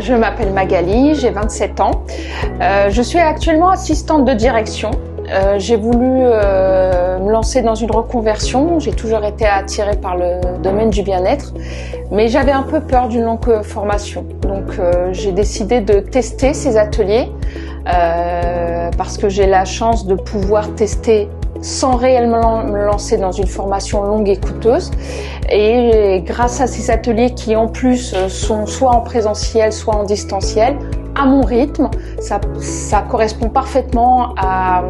Je m'appelle Magali, j'ai 27 ans. Je suis actuellement assistante de direction. J'ai voulu me lancer dans une reconversion. J'ai toujours été attirée par le domaine du bien-être, mais j'avais un peu peur d'une longue formation. Donc j'ai décidé de tester ces ateliers parce que j'ai la chance de pouvoir tester sans réellement me lancer dans une formation longue et coûteuse. Et grâce à ces ateliers qui en plus sont soit en présentiel, soit en distanciel, à mon rythme, ça correspond parfaitement à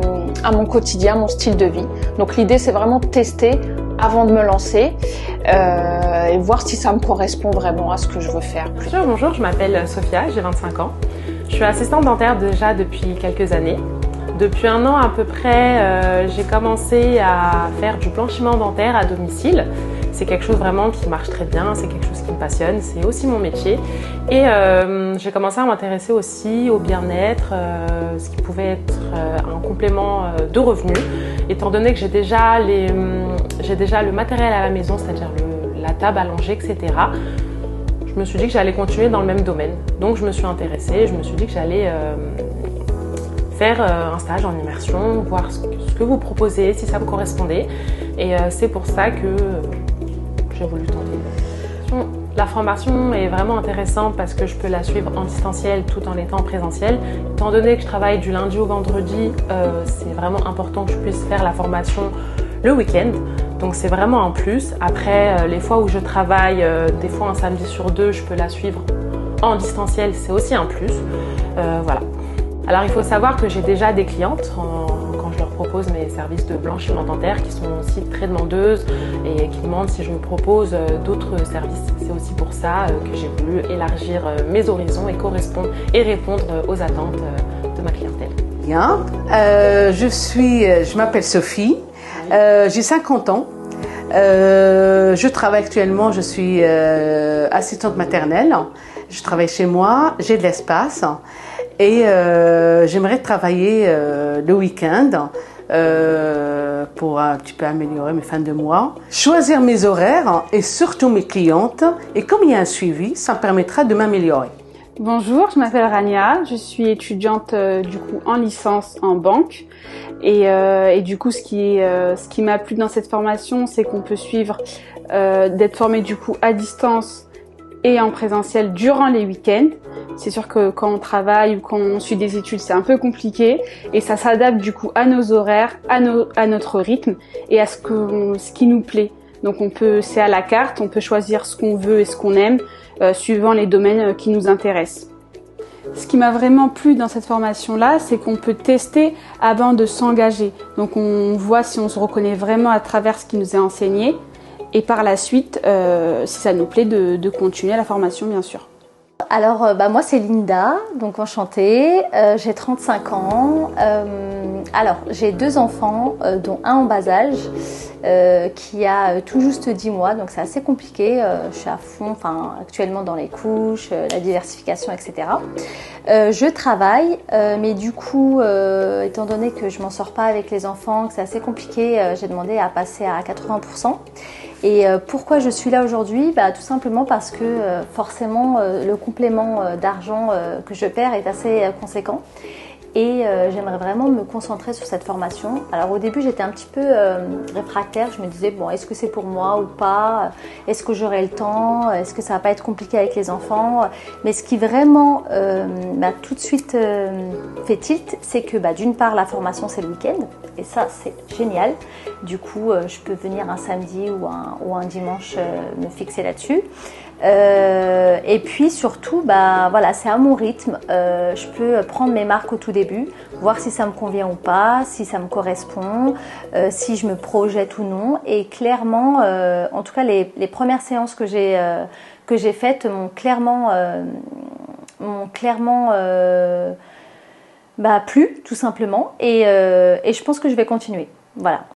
mon quotidien, mon style de vie. Donc l'idée, c'est vraiment de tester avant de me lancer et voir si ça me correspond vraiment à ce que je veux faire. Bonjour, je m'appelle Sophia, j'ai 25 ans. Je suis assistante dentaire déjà depuis quelques années. Depuis 1 an à peu près, j'ai commencé à faire du blanchiment dentaire à domicile. C'est quelque chose vraiment qui marche très bien, c'est quelque chose qui me passionne, c'est aussi mon métier. Et j'ai commencé à m'intéresser aussi au bien-être, ce qui pouvait être un complément de revenus, étant donné que j'ai déjà le matériel à la maison, c'est-à-dire la table à langer, etc. Je me suis dit que j'allais continuer dans le même domaine. Donc je me suis intéressée, je me suis dit que j'allais faire un stage en immersion, voir ce que vous proposez, si ça me correspondait. Et c'est pour ça que j'ai voulu tenter. La formation est vraiment intéressante parce que je peux la suivre en distanciel tout en étant en présentiel. Étant donné que je travaille du lundi au vendredi, c'est vraiment important que je puisse faire la formation le week-end. Donc c'est vraiment un plus. Après, les fois où je travaille, des fois un samedi sur 2, je peux la suivre en distanciel, c'est aussi un plus. Voilà. Alors il faut savoir que j'ai déjà des clientes quand je leur propose mes services de blanchiment dentaire qui sont aussi très demandeuses et qui demandent si je me propose d'autres services. C'est aussi pour ça que j'ai voulu élargir mes horizons et correspondre et répondre aux attentes de ma clientèle. Bien, je m'appelle Sophie, j'ai 50 ans. Je travaille actuellement, je suis assistante maternelle. Je travaille chez moi, j'ai de l'espace. Et j'aimerais travailler le week-end pour un petit peu améliorer mes fins de mois, choisir mes horaires et surtout mes clientes. Et comme il y a un suivi, ça me permettra de m'améliorer. Bonjour, je m'appelle Rania, je suis étudiante du coup en licence en banque. Et du coup, ce qui m'a plu dans cette formation, c'est qu'on peut suivre, d'être formé du coup à distance et en présentiel durant les week-ends. C'est sûr que quand on travaille ou quand on suit des études, c'est un peu compliqué et ça s'adapte du coup à nos horaires, à notre rythme et à ce qui nous plaît. Donc c'est à la carte, on peut choisir ce qu'on veut et ce qu'on aime suivant les domaines qui nous intéressent. Ce qui m'a vraiment plu dans cette formation-là, c'est qu'on peut tester avant de s'engager. Donc on voit si on se reconnaît vraiment à travers ce qui nous est enseigné. Et par la suite, si ça nous plaît, de continuer la formation, bien sûr. Alors, moi, c'est Linda, donc enchantée. J'ai 35 ans. Alors, j'ai 2 enfants, dont un en bas âge, qui a tout juste 10 mois, donc c'est assez compliqué. Je suis à fond, actuellement dans les couches, la diversification, etc. Je travaille, mais du coup, étant donné que je m'en sors pas avec les enfants, que c'est assez compliqué, j'ai demandé à passer à 80%. Et pourquoi je suis là aujourd'hui? Tout simplement parce que forcément le complément d'argent que je perds est assez conséquent. Et j'aimerais vraiment me concentrer sur cette formation. Alors au début j'étais un petit peu réfractaire, je me disais bon, est-ce que c'est pour moi ou pas? Est-ce que j'aurai le temps? Est-ce que ça va pas être compliqué avec les enfants? Mais ce qui vraiment tout de suite fait tilt, c'est que d'une part la formation c'est le week-end et ça c'est génial. Du coup je peux venir un samedi ou un dimanche me fixer là-dessus. Et puis surtout, voilà, c'est à mon rythme. Je peux prendre mes marques au tout début, voir si ça me convient ou pas, si ça me correspond, si je me projette ou non. Et clairement, en tout cas, les premières séances que j'ai faites m'ont clairement plu, tout simplement. Et je pense que je vais continuer. Voilà.